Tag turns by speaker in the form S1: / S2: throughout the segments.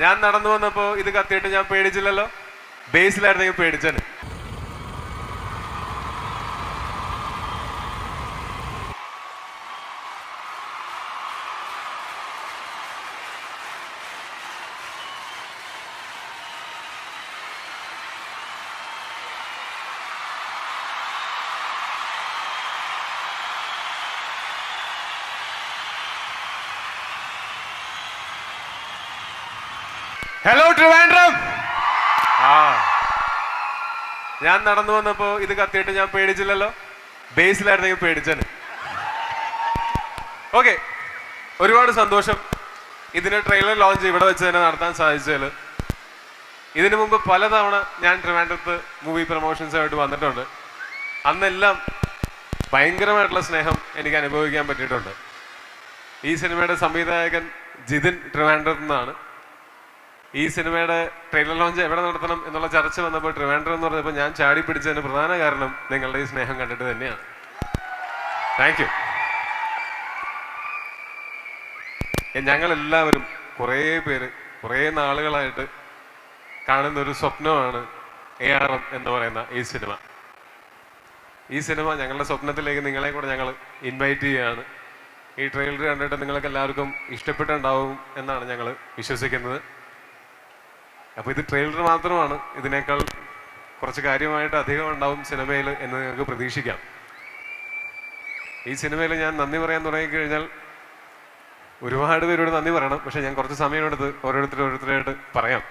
S1: ഞാൻ നടന്നു വന്നപ്പോ ഇത് കത്തിയിട്ട് ഞാൻ പേടിച്ചില്ലല്ലോ. ബേസിലായിരുന്നെങ്കിൽ പേടിച്ചേനെ. ഹലോ ട്രിവാൻഡ്രം. ഞാൻ നടന്നു വന്നപ്പോ ഇത് കത്തിയിട്ട് ഞാൻ പേടിച്ചില്ലല്ലോ. ബേസിലായിരുന്നെങ്കിൽ പേടിച്ചേനെ. ഓക്കെ, ഒരുപാട് സന്തോഷം ഇതിന് ട്രെയിലർ ലോഞ്ച് ഇവിടെ വെച്ച് തന്നെ നടത്താൻ സാധിച്ചതിൽ. ഇതിനു മുമ്പ് പലതവണ ഞാൻ ട്രിവാൻഡ്രത്ത് മൂവി പ്രൊമോഷൻസുമായിട്ട് വന്നിട്ടുണ്ട്. അന്നെല്ലാം ഭയങ്കരമായിട്ടുള്ള സ്നേഹം എനിക്ക് അനുഭവിക്കാൻ പറ്റിയിട്ടുണ്ട്. ഈ സിനിമയുടെ സംവിധായകൻ ജിതിൻ ട്രിവാൻഡ്രത്ത് നിന്നാണ്. ഈ സിനിമയുടെ ട്രെയിലർ ലോഞ്ച് എവിടെ നടത്തണം എന്നുള്ള ചർച്ച വന്നപ്പോൾ ട്രിവാൻഡ്രം എന്ന് പറഞ്ഞപ്പോൾ ഞാൻ ചാടി പിടിച്ചതിന് പ്രധാന കാരണം നിങ്ങളുടെ ഈ സ്നേഹം കണ്ടിട്ട് തന്നെയാണ്. Thank you. ഞങ്ങളെല്ലാവരും കുറേ പേര് കുറേ നാളുകളായിട്ട് കാണുന്ന ഒരു സ്വപ്നമാണ് ARM എന്ന് പറയുന്ന ഈ സിനിമ. ഈ സിനിമ ഞങ്ങളുടെ സ്വപ്നത്തിലേക്ക് നിങ്ങളെ കൂടെ ഞങ്ങൾ ഇൻവൈറ്റ് ചെയ്യുകയാണ്. ഈ ട്രെയിലർ കണ്ടിട്ട് നിങ്ങൾക്ക് എല്ലാവർക്കും ഇഷ്ടപ്പെട്ടുണ്ടാവും എന്നാണ് ഞങ്ങൾ വിശ്വസിക്കുന്നത്. അപ്പോൾ ഇത് ട്രെയിലർ മാത്രമാണ്, ഇതിനേക്കാൾ കുറച്ച് കാര്യമായിട്ട് അധികം ഉണ്ടാവും സിനിമയിൽ എന്ന് നിങ്ങൾക്ക് പ്രതീക്ഷിക്കാം. ഈ സിനിമയിൽ ഞാൻ നന്ദി പറയാൻ തുടങ്ങിക്കഴിഞ്ഞാൽ ഒരുപാട് പേരോട് നന്ദി പറയണം. പക്ഷെ ഞാൻ കുറച്ച് സമയമെടുത്ത് ഓരോരുത്തരായിട്ട് പറയാം.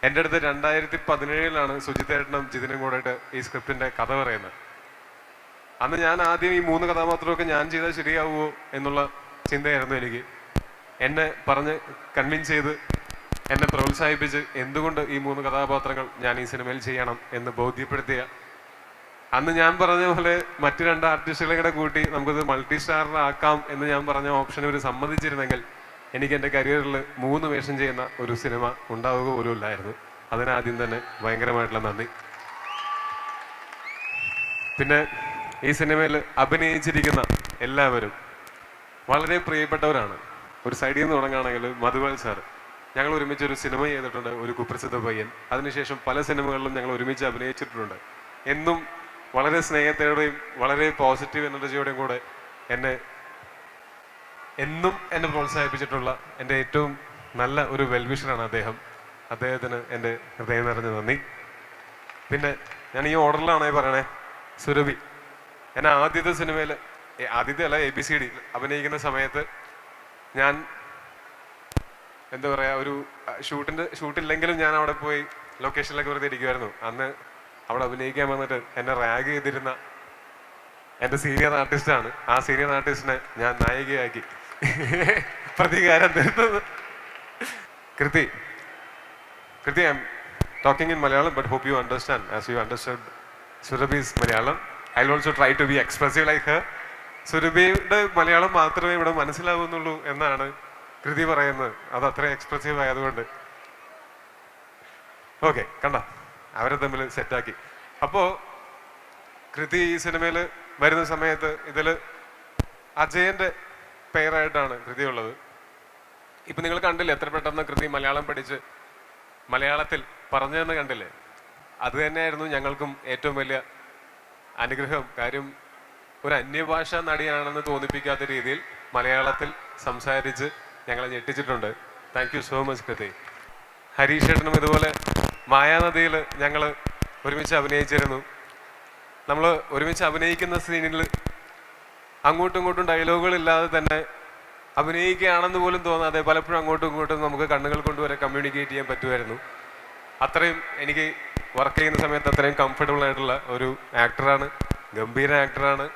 S1: എൻ്റെ അടുത്ത് 2017 സുജിത്തേട്ടനും ജിതിനും കൂടെയിട്ട് ഈ സ്ക്രിപ്റ്റിൻ്റെ കഥ പറയുന്നത്. അന്ന് ഞാൻ ആദ്യം ഈ 3 കഥാപാത്രമൊക്കെ ഞാൻ ചെയ്താൽ ശരിയാവുമോ എന്നുള്ള ചിന്തയായിരുന്നു എനിക്ക്. എന്നെ പറഞ്ഞ് കൺവിൻസ് ചെയ്ത് എന്നെ പ്രോത്സാഹിപ്പിച്ച് എന്തുകൊണ്ട് ഈ 3 കഥാപാത്രങ്ങൾ ഞാൻ ഈ സിനിമയിൽ ചെയ്യണം എന്ന് ബോധ്യപ്പെടുത്തിയ, അന്ന് ഞാൻ പറഞ്ഞ പോലെ മറ്റു 2 ആർട്ടിസ്റ്റുകളെ കൂടെ കൂട്ടി നമുക്കത് മൾട്ടി സ്റ്റാറിലാക്കാം എന്ന് ഞാൻ പറഞ്ഞ ഓപ്ഷൻ ഇവർ സമ്മതിച്ചിരുന്നെങ്കിൽ എനിക്ക് എൻ്റെ കരിയറിൽ 3 വേഷം ചെയ്യുന്ന ഒരു സിനിമ ഉണ്ടാവുക പോലും ഇല്ലായിരുന്നു. അതിനാദ്യം തന്നെ ഭയങ്കരമായിട്ടുള്ള നന്ദി. പിന്നെ ഈ സിനിമയിൽ അഭിനയിച്ചിരിക്കുന്ന എല്ലാവരും വളരെ പ്രിയപ്പെട്ടവരാണ്. ഒരു സൈഡിൽ നിന്ന് തുടങ്ങുകയാണെങ്കിൽ മധുബാൽ സാർ, ഞങ്ങൾ ഒരുമിച്ച് ഒരു സിനിമ ചെയ്തിട്ടുണ്ട്, ഒരു കുപ്രസിദ്ധ പയ്യൻ. അതിനുശേഷം പല സിനിമകളിലും ഞങ്ങൾ ഒരുമിച്ച് അഭിനയിച്ചിട്ടുണ്ട്. എന്നും വളരെ സ്നേഹത്തോടെയും വളരെ പോസിറ്റീവ് എനർജിയോടെയും കൂടെ എന്നും എന്നെ പ്രോത്സാഹിപ്പിച്ചിട്ടുള്ള എൻ്റെ ഏറ്റവും നല്ല ഒരു വെൽവിഷറാണ് അദ്ദേഹം. അദ്ദേഹത്തിന് എൻ്റെ ഹൃദയം നിറഞ്ഞ നന്ദി. പിന്നെ ഞാൻ ഈ ഓർഡറിലാണേ പറയണേ. സുരഭി എന്നെ ആദ്യത്തെ സിനിമയിൽ, ആദ്യത്തെ അല്ല ABCD അഭിനയിക്കുന്ന സമയത്ത് ഞാൻ എന്താ പറയുക, ഒരു ഷൂട്ടില്ലെങ്കിലും ഞാൻ അവിടെ പോയി ലൊക്കേഷനിലൊക്കെ വെറുതെ ഇരിക്കുമായിരുന്നു. അന്ന് അവിടെ അഭിനയിക്കാൻ വന്നിട്ട് എന്നെ റാഗ് ചെയ്തിരുന്ന എൻ്റെ സീനിയർ ആർട്ടിസ്റ്റാണ്. ആ സീനിയർ ആർട്ടിസ്റ്റിനെ ഞാൻ നായികയാക്കി പ്രതികാരം തീർത്തത്. Kriti, I am talking in Malayalam but hope you understand as you understand Surabhi's Malayalam. I will also try to be expressive like her. സുരഭിയുടെ മലയാളം മാത്രമേ ഇവിടെ മനസ്സിലാവുന്നുള്ളൂ എന്നാണ് കൃതി പറയുന്നത്. അത് അത്രയും എക്സ്പ്രസീവ് ആയതുകൊണ്ട്. ഓക്കെ, കണ്ട അവരെ തമ്മിൽ സെറ്റാക്കി. അപ്പോൾ കൃതി ഈ സിനിമയിൽ വരുന്ന സമയത്ത് ഇതിൽ അജയൻ്റെ പേരായിട്ടാണ് കൃതി ഉള്ളത്. ഇപ്പം നിങ്ങൾ കണ്ടില്ലേ എത്ര പെട്ടെന്ന് കൃതി മലയാളം പഠിച്ച് മലയാളത്തിൽ പറഞ്ഞതെന്ന് കണ്ടില്ലേ? അത് തന്നെയായിരുന്നു ഞങ്ങൾക്കും ഏറ്റവും വലിയ അനുഗ്രഹം. കാര്യം ഒരു അന്യഭാഷ നടിയാണെന്ന് തോന്നിപ്പിക്കാത്ത രീതിയിൽ മലയാളത്തിൽ സംസാരിച്ച് ഞങ്ങളെ ഞെട്ടിച്ചിട്ടുണ്ട്. താങ്ക് യു സോ മച്ച് കൃതി. ഹരീഷേട്ടനും ഇതുപോലെ മായാനദിയിൽ ഞങ്ങൾ ഒരുമിച്ച് അഭിനയിച്ചിരുന്നു. നമ്മൾ ഒരുമിച്ച് അഭിനയിക്കുന്ന സീനിൽ അങ്ങോട്ടും ഇങ്ങോട്ടും ഡയലോഗുകളില്ലാതെ തന്നെ അഭിനയിക്കുകയാണെന്ന് പോലും തോന്നാതെ പലപ്പോഴും അങ്ങോട്ടും ഇങ്ങോട്ടും നമുക്ക് കണ്ണുകൾ കൊണ്ടുവരെ കമ്മ്യൂണിക്കേറ്റ് ചെയ്യാൻ പറ്റുമായിരുന്നു. അത്രയും എനിക്ക് വർക്ക് ചെയ്യുന്ന സമയത്ത് അത്രയും കംഫർട്ടബിൾ ആയിട്ടുള്ള ഒരു ആക്ടറാണ്, ഗംഭീര ആക്ടറാണ്.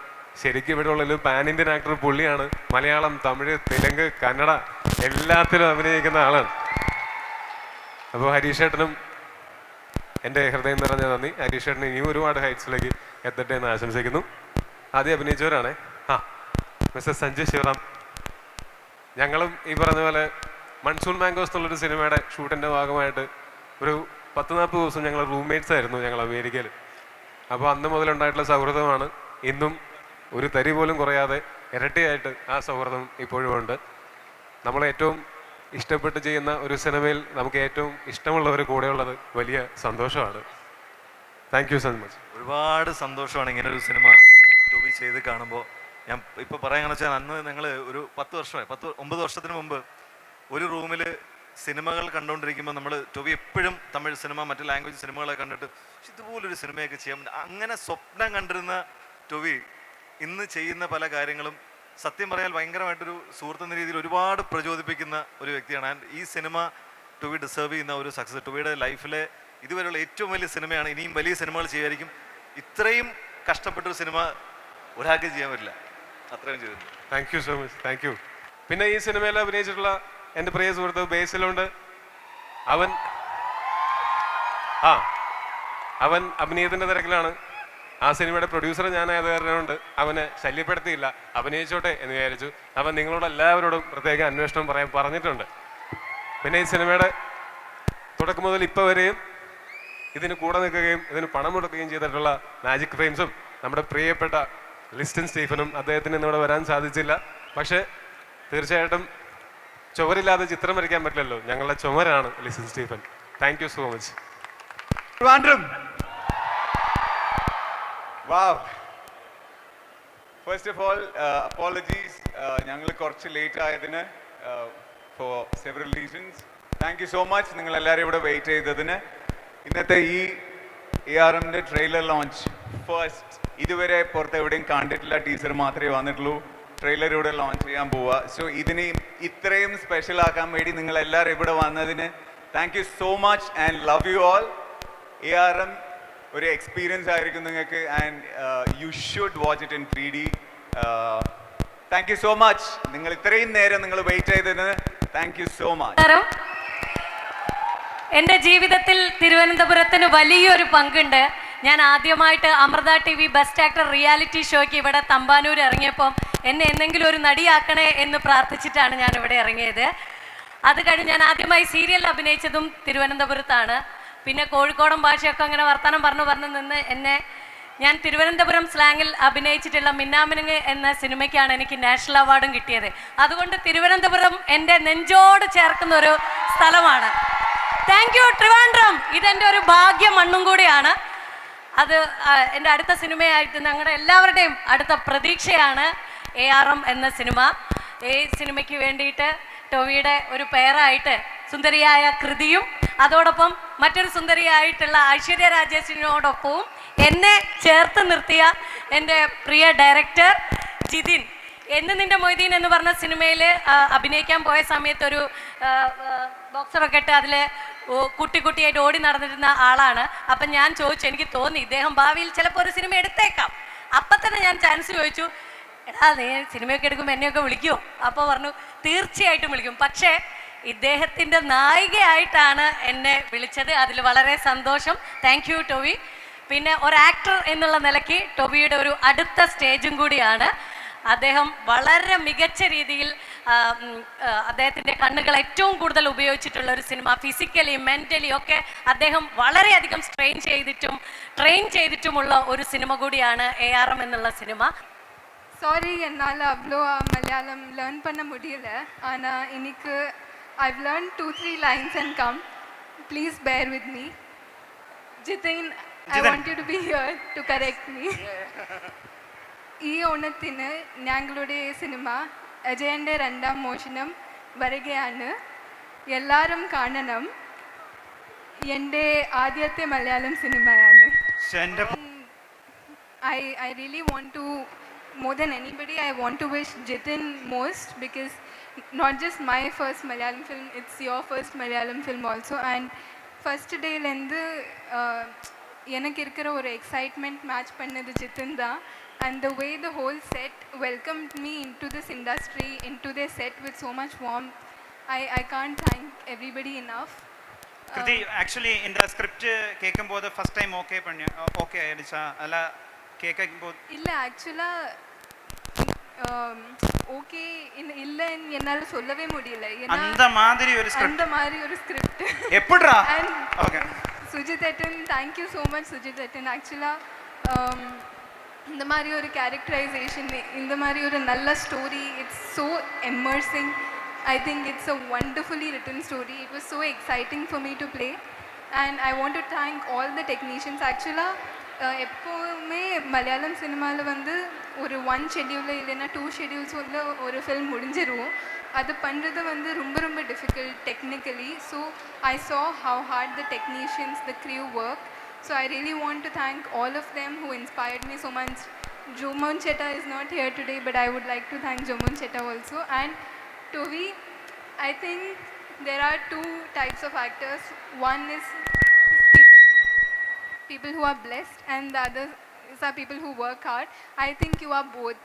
S1: ശരിക്കും ഇവിടെ ഉള്ളൊരു പാൻ ഇന്ത്യൻ ആക്ടർ പുള്ളിയാണ്. മലയാളം, തമിഴ്, തെലുങ്ക്, കന്നഡ എല്ലാത്തിലും അഭിനയിക്കുന്ന ആളാണ്. അപ്പോൾ ഹരീഷേട്ടനും എൻ്റെ ഹൃദയം നിറഞ്ഞ നന്ദി. ഹരീഷേട്ടന് ഇനിയും ഒരുപാട് ഹൈറ്റ്സിലേക്ക് എത്തട്ടെ എന്ന് ആശംസിക്കുന്നു. ആദ്യം അഭിനയിച്ചവരാണേ. മിസ്റ്റർ സഞ്ജയ് ശിവറാം. ഞങ്ങളും ഈ പറഞ്ഞ പോലെ മൺസൂൺ മാംഗോസ് എന്നുള്ളൊരു സിനിമയുടെ ഷൂട്ടിൻ്റെ ഭാഗമായിട്ട് ഒരു 10-40 ദിവസം ഞങ്ങൾ റൂംമേറ്റ്സ് ആയിരുന്നു ഞങ്ങൾ അമേരിക്കയിൽ. അപ്പോൾ അന്ന് മുതലുണ്ടായിട്ടുള്ള സൗഹൃദമാണ് ഇന്നും ഒരു തരി പോലും കുറയാതെ ഇരട്ടിയായിട്ട് ആ സൗഹൃദം ഇപ്പോഴും ഉണ്ട്. നമ്മളേറ്റവും ഇഷ്ടപ്പെട്ട് ചെയ്യുന്ന ഒരു സിനിമയിൽ നമുക്ക് ഏറ്റവും ഇഷ്ടമുള്ളവർ കൂടെയുള്ളത് വലിയ സന്തോഷമാണ്. Thank you so much.
S2: ഒരുപാട് സന്തോഷമാണ് ഇങ്ങനെ ഒരു സിനിമ ടോബി ചെയ്ത് കാണുമ്പോൾ. ഞാൻ ഇപ്പോൾ പറയാമെന്ന് വെച്ചാൽ അന്ന് ഞങ്ങൾ ഒരു 9 വർഷത്തിന് മുമ്പ് ഒരു റൂമിൽ സിനിമകൾ കണ്ടുകൊണ്ടിരിക്കുമ്പോൾ നമ്മൾ ടോബി എപ്പോഴും തമിഴ് സിനിമ, മറ്റ് ലാംഗ്വേജ് സിനിമകളെ കണ്ടിട്ട് ഇതുപോലൊരു സിനിമയൊക്കെ ചെയ്യാൻ അങ്ങനെ സ്വപ്നം കണ്ടിരുന്ന ടോബി ഇന്ന് ചെയ്യുന്ന പല കാര്യങ്ങളും സത്യം പറയാൻ ഭയങ്കരമായിട്ടൊരു സുഹൃത്തെന്ന രീതിയിൽ ഒരുപാട് പ്രചോദിപ്പിക്കുന്ന ഒരു വ്യക്തിയാണ്. ആൻഡ് ഈ സിനിമ ടോബി ഡിസേർവ് ചെയ്യുന്ന ഒരു സക്സസ്. ടോബിയുടെ ലൈഫിലെ ഇതുവരെയുള്ള ഏറ്റവും വലിയ സിനിമയാണ്. ഇനിയും വലിയ സിനിമകൾ ചെയ്യുമായിരിക്കും. ഇത്രയും കഷ്ടപ്പെട്ടൊരു സിനിമ ഒരാൾക്ക് ചെയ്യാൻ പറ്റില്ല, അത്രയും ചെയ്തിട്ടുണ്ട്.
S1: Thank you so much. Thank you. പിന്നെ ഈ സിനിമയിൽ അഭിനയിച്ചിട്ടുള്ള എൻ്റെ പ്രിയ സുഹൃത്ത് ബേസിലുണ്ട്. അവൻ അഭിനയത്തിൻ്റെ തിരക്കിലാണ്. ആ സിനിമയുടെ പ്രൊഡ്യൂസർ ഞാനായത് കാരണമുണ്ട് അവനെ ശല്യപ്പെടുത്തിയില്ല, അഭിനയിച്ചോട്ടെ എന്ന് വിചാരിച്ചു. അവൻ നിങ്ങളോട് എല്ലാവരോടും പ്രത്യേക അന്വേഷണം പറഞ്ഞിട്ടുണ്ട്. പിന്നെ ഈ സിനിമയുടെ തുടക്കം മുതൽ ഇപ്പോൾ വരെയും ഇതിന് കൂടെ നിൽക്കുകയും ഇതിന് പണം മുടക്കുകയും ചെയ്തിട്ടുള്ള മാജിക് ഫ്രെയിംസും നമ്മുടെ പ്രിയപ്പെട്ട ലിസ്റ്റൻ സ്റ്റീഫനും, അദ്ദേഹത്തിന് ഇന്നിവിടെ വരാൻ സാധിച്ചില്ല. പക്ഷേ തീർച്ചയായിട്ടും ചുവരില്ലാതെ ചിത്രം വരയ്ക്കാൻ പറ്റില്ലല്ലോ, ഞങ്ങളുടെ ചുമരാണ് listen Stephen. Thank you so much.
S3: Wow. First of all, apologies. ഞങ്ങൾ കുറച്ച് ലേറ്റ് ആയതിന് for several reasons. Thank you so much. നിങ്ങൾ എല്ലാവരും ഇവിടെ വെയിറ്റ് ചെയ്തതിന്. ഇന്നത്തെ ഈ ARMന്റെ ട്രെയിലർ ലോഞ്ച് ഫസ്റ്റ് ഇതുവരെ പുറത്ത് എവിടെയും കണ്ടിട്ടില്ല, ടീസർ മാത്രമേ വന്നിട്ടുള്ളൂ. ട്രെയിലർ ഇവിടെ ലോഞ്ച് ചെയ്യാൻ പോവുക. സോ ഇതിനെ ഇത്രയും സ്പെഷ്യൽ ആക്കാൻ വേണ്ടി നിങ്ങൾ എല്ലാവരും ഇവിടെ വന്നതിന് thank you so much and love you all. ARM ഒരു എക്സ്പീരിയൻസ് ആയിരിക്കും നിങ്ങൾക്ക് and you should watch it in 3D. Thank you so much. നിങ്ങൾ ഇത്രയും നേരം നിങ്ങൾ വെയിറ്റ് ചെയ്തതിന് താങ്ക് യു സോ മച്ച്.
S4: എൻ്റെ ജീവിതത്തിൽ തിരുവനന്തപുരത്തിന് വലിയൊരു പങ്കുണ്ട്. ഞാൻ ആദ്യമായിട്ട് Amrita TV best actor reality ഷോയ്ക്ക് ഇവിടെ തമ്പാനൂർ ഇറങ്ങിയപ്പം എന്നെ എന്തെങ്കിലും ഒരു നടിയാക്കണേ എന്ന് പ്രാർത്ഥിച്ചിട്ടാണ് ഞാൻ ഇവിടെ ഇറങ്ങിയത്. അത് കഴിഞ്ഞ് ഞാൻ ആദ്യമായി സീരിയലിൽ അഭിനയിച്ചതും തിരുവനന്തപുരത്താണ്. പിന്നെ കോഴിക്കോടൻ ഭാഷയൊക്കെ അങ്ങനെ വർത്തമാനം പറഞ്ഞു നിന്ന് ഞാൻ തിരുവനന്തപുരം സ്ലാങ്ങിൽ അഭിനയിച്ചിട്ടുള്ള മിന്നാമിനുങ്ങ് എന്ന സിനിമയ്ക്കാണ് എനിക്ക് നാഷണൽ അവാർഡും കിട്ടിയത്. അതുകൊണ്ട് തിരുവനന്തപുരം എൻ്റെ നെഞ്ചോട് ചേർക്കുന്ന ഒരു സ്ഥലമാണ്. Thank you Trivandrum. ഇതെൻ്റെ ഒരു ഭാഗ്യ മണ്ണും കൂടിയാണ്. അത് എൻ്റെ അടുത്ത സിനിമയായിട്ട് ഞങ്ങളുടെ എല്ലാവരുടെയും അടുത്ത പ്രതീക്ഷയാണ് ARM എന്ന സിനിമ. ഈ സിനിമയ്ക്ക് വേണ്ടിയിട്ട് ടോവിയുടെ ഒരു പേരായിട്ട് സുന്ദരിയായ കൃതിയും അതോടൊപ്പം മറ്റൊരു സുന്ദരിയായിട്ടുള്ള ഐശ്വര്യ രാജേഷിനോടൊപ്പവും എന്നെ ചേർത്ത് നിർത്തിയ എൻ്റെ പ്രിയ ഡയറക്ടർ ജിതിൻ. എന്ന് നിൻ്റെ മൊയ്തീൻ എന്ന് പറഞ്ഞ സിനിമയിൽ അഭിനയിക്കാൻ പോയ സമയത്ത് ഒരു ബോക്സറൊക്കെ ഇട്ട് അതിൽ കുട്ടിയായിട്ട് ഓടി നടന്നിരുന്ന ആളാണ്. അപ്പം ഞാൻ ചോദിച്ചു, എനിക്ക് തോന്നി ഇദ്ദേഹം ഭാവിയിൽ ചിലപ്പോൾ ഒരു സിനിമ എടുത്തേക്കാം. അപ്പം തന്നെ ഞാൻ ചാൻസ് ചോദിച്ചു, എടാ നീ സിനിമയൊക്കെ എടുക്കുമ്പോൾ എന്നെയൊക്കെ വിളിക്കുമോ? അപ്പോൾ പറഞ്ഞു തീർച്ചയായിട്ടും വിളിക്കും. പക്ഷേ ഇദ്ദേഹത്തിൻ്റെ നായികയായിട്ടാണ് എന്നെ വിളിച്ചത്. അതിൽ വളരെ സന്തോഷം. Thank you Tovi. പിന്നെ ഒരു ആക്ടർ എന്നുള്ള നിലയ്ക്ക് ടോവിയുടെ ഒരു അടുത്ത സ്റ്റേജും കൂടിയാണ്. അദ്ദേഹം വളരെ മികച്ച രീതിയിൽ അദ്ദേഹത്തിൻ്റെ കണ്ണുകൾ ഏറ്റവും കൂടുതൽ ഉപയോഗിച്ചിട്ടുള്ള ഒരു സിനിമ, ഫിസിക്കലി മെൻ്റലി ഒക്കെ അദ്ദേഹം വളരെയധികം ട്രെയിൻ ചെയ്തിട്ടുമുള്ള ഒരു സിനിമ കൂടിയാണ് ARM എന്നുള്ള സിനിമ.
S5: சாரி, என்னால் அவ்வளோ மலையாளம் லேர்ன் பண்ண முடியல. ஆனால் இன்னைக்கு I've learned 2-3 lines and come. Please bear with me. Jitin, I want you to be here to correct me. ഈ ഓണത്തിന് ഞങ്ങളുടെ സിനിമ അജയൻ്റെ 2ാം മോഷണം വരികയാണ്. എല്ലാവരും കാണണം. എൻ്റെ ആദ്യത്തെ മലയാളം സിനിമയാണ്. I really want to, more than anybody, I want to wish Jitin most, because not just my first Malayalam film, it's your first Malayalam film also. And first day lendu எனக்கு இருக்கிற ஒரு excitement match பண்ணது ஜிதின் தான். And the way the whole set welcomed me into this industry, into their set with so much warmth, I can't thank everybody enough.
S6: Kriti, actually in the script கேக்கும்போது first time okay ஆயிடுச்சா? அல்ல கேக்கும்போது
S5: இல்ல, ஆக்சுவலா okay இல்ல என்னால சொல்லவே முடியல.
S6: அந்த மாதிரி ஒரு ஸ்கிரிப்ட் எப்படிடா? ஓகே
S5: சுஜித் எட்டன், thank you so much Sujith எட்டன். ஆக்சுவலா இந்த மாதிரி ஒரு கேரக்டரைசேஷன், இந்த மாதிரி ஒரு நல்ல story, it's so immersing. I think it's a wonderfully written story. It was so exciting for me to play. And I want to thank all the technicians. Actually, எப்போவுமே மலையாளம் சினிமாவில் வந்து ஒரு 1 ஷெட்யூலில் இல்லைன்னா 2 ஷெட்யூல்ஸ் உள்ள ஒரு ஃபில்ம் முடிஞ்சிருவோம். அது பண்ணுறது வந்து ரொம்ப ரொம்ப difficult technically. So I saw how hard the technicians, the crew work. So I really want to thank all of them who inspired me so much. Jomon Chetta is not here today, but I would like to thank Jomon Chetta also. And Tovi, I think there are 2 types of actors. One is people who are blessed, and the other are people who work hard. I think you are both.